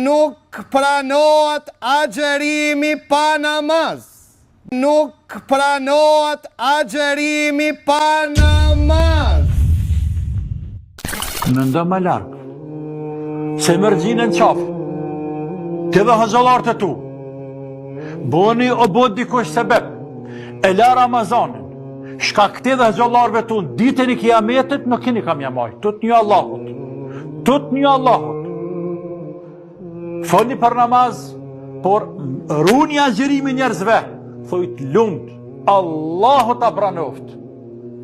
Nuk pranohet agjerimi pa namaz. Nuk pranohet agjerimi pa namaz. Mendo më larg. Se mërgjinën qafë. Të dhe hëzëllartë tu. Boni o bod dikush sebeb. E la Ramazanin. Shka këti dhe hëzëllarëve tu në ditën i kiametit nuk kini kam jamaj. Tut një Allahut. Tut një Allahut. Foni për namaz, por runi agjërimi njerëzve. Thojt lund, Allahu ta pranoft.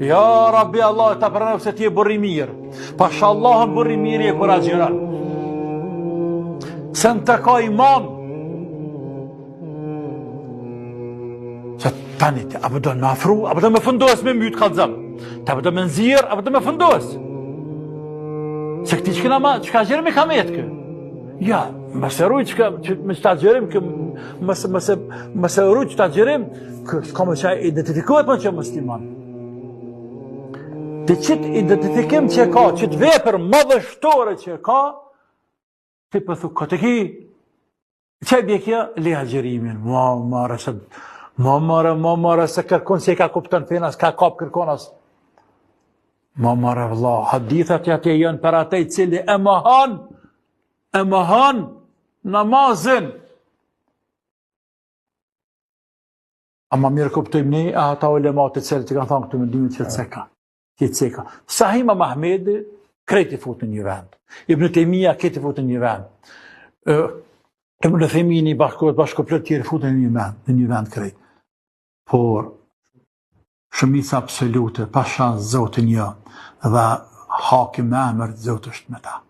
Ja Rabbi Allah ta pranoft se ti e burri mirë. Pasha Allahën burri mirë e kur agjëran. Se në të ka iman. Se tani, apo do në afru, apo do me fundos me mytë kalzëm. Apo do me nëzirë, apo do me fundos. Se këti që ka gjërë me kamet kë. Ja, mëse rujt që me që ta gjërim, mëse rujt që ta gjërim, s'ka me që identifikohet për që musliman. Dhe qëtë identifikim që ka, qëtë vepër madhështore që ka, ti pëthu këtë ki, që e bje kja, leha gjërimin, ma mare se kërkon se ka kuptën finas, ka kap kërkonas. Ma mare vla, hadithat ja të jënë për atej cili e mëhan namazin. Ama mirë kuptojmë ne, ata ulemat të cilë që kanë thonë këtë mendimin që të ceka. Sahima Mahmedi, kreti fut në një vend. Ibn Taymija, kreti fut në një vend. Ibn Uthejmini, bashkoplot tjerë fut në një vend krejt. Por, shumica absolute, pasha zotin një, dhe hakim me emër, zot është me ta.